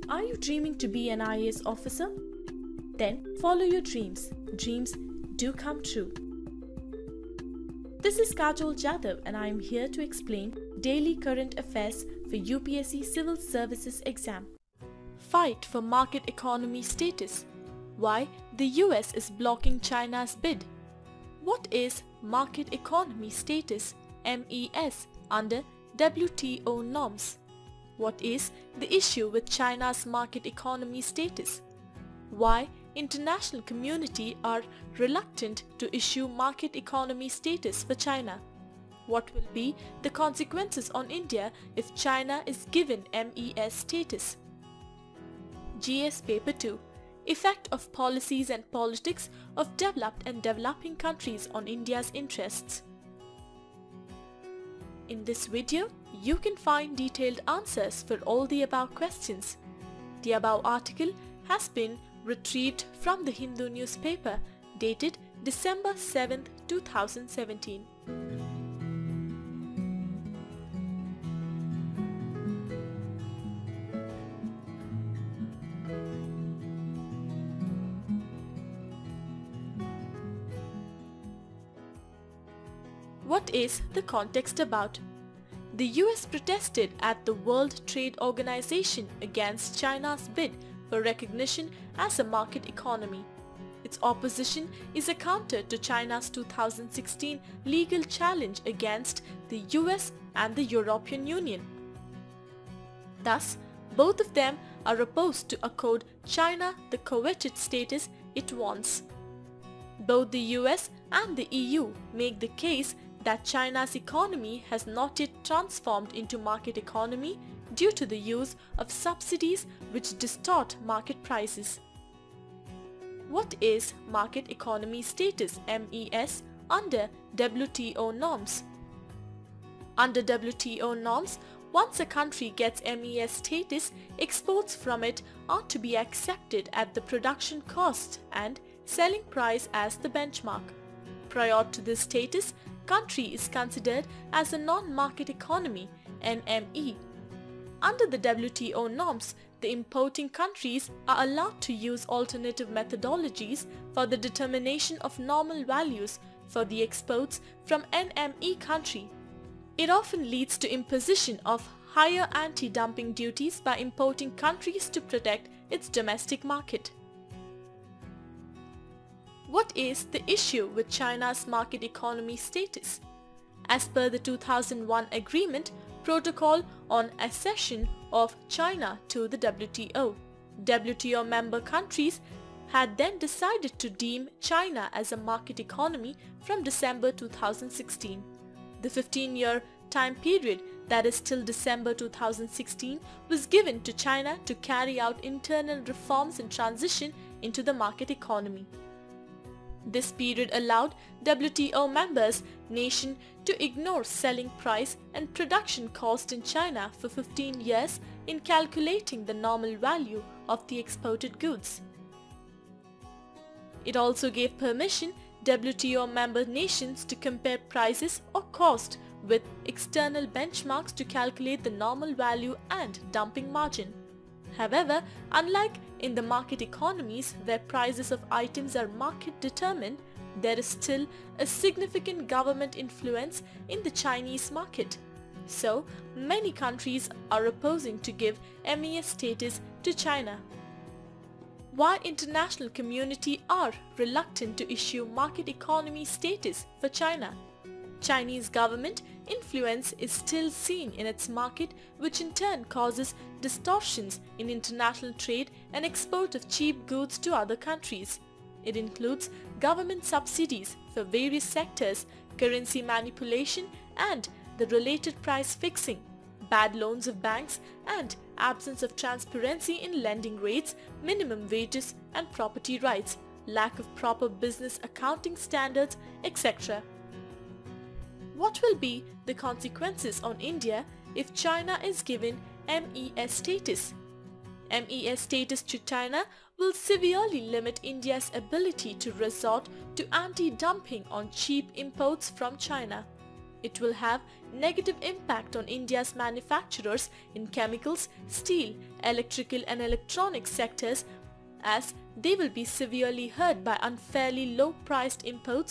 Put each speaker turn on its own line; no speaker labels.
Are you dreaming to be an IAS officer? Then follow your dreams. Dreams do come true. This is Kajol Jadhav and I am here to explain daily current affairs for UPSC Civil Services exam. Fight for market economy status. Why the US is blocking China's bid. What is market economy status (MES) under WTO norms? What is the issue with China's market economy status? Why international community are reluctant to issue market economy status for China? What will be the consequences on India if China is given MES status? GS Paper 2. Effect of policies and politics of developed and developing countries on India's interests. In this video, you can find detailed answers for all the above questions. The above article has been retrieved from the Hindu newspaper dated December 7, 2017. What is the context about? The US protested at the World Trade Organization against China's bid for recognition as a market economy. Its opposition is a counter to China's 2016 legal challenge against the US and the European Union. Thus, both of them are opposed to accord China the coveted status it wants. Both the US and the EU make the case that China's economy has not yet transformed into market economy due to the use of subsidies which distort market prices. What is market economy status (MES) under WTO norms? Under WTO norms, once a country gets MES status, exports from it are to be accepted at the production cost and selling price as the benchmark. Prior to this status, country is considered as a non-market economy (NME). Under the WTO norms, the importing countries are allowed to use alternative methodologies for the determination of normal values for the exports from NME country. It often leads to imposition of higher anti-dumping duties by importing countries to protect its domestic market. What is the issue with China's market economy status? As per the 2001 agreement, Protocol on accession of China to the WTO member countries had then decided to deem China as a market economy from December 2016. The 15-year time period, that is till December 2016, was given to China to carry out internal reforms and transition into the market economy. This period allowed WTO members nation to ignore selling price and production cost in China for 15 years in calculating the normal value of the exported goods. It also gave permission WTO member nations to compare prices or cost with external benchmarks to calculate the normal value and dumping margin. However, unlike in the market economies where prices of items are market determined, there is still a significant government influence in the Chinese market. So, many countries are opposing to give MES status to China. Why international community are reluctant to issue market economy status for China? Chinese government influence is still seen in its market, which in turn causes distortions in international trade and export of cheap goods to other countries. It includes government subsidies for various sectors, currency manipulation and the related price fixing, bad loans of banks and absence of transparency in lending rates, minimum wages and property rights, lack of proper business accounting standards, etc. What will be the consequences on India if China is given MES status? MES status to China will severely limit India's ability to resort to anti-dumping on cheap imports from China. It will have negative impact on India's manufacturers in chemicals, steel, electrical and electronic sectors, as they will be severely hurt by unfairly low-priced imports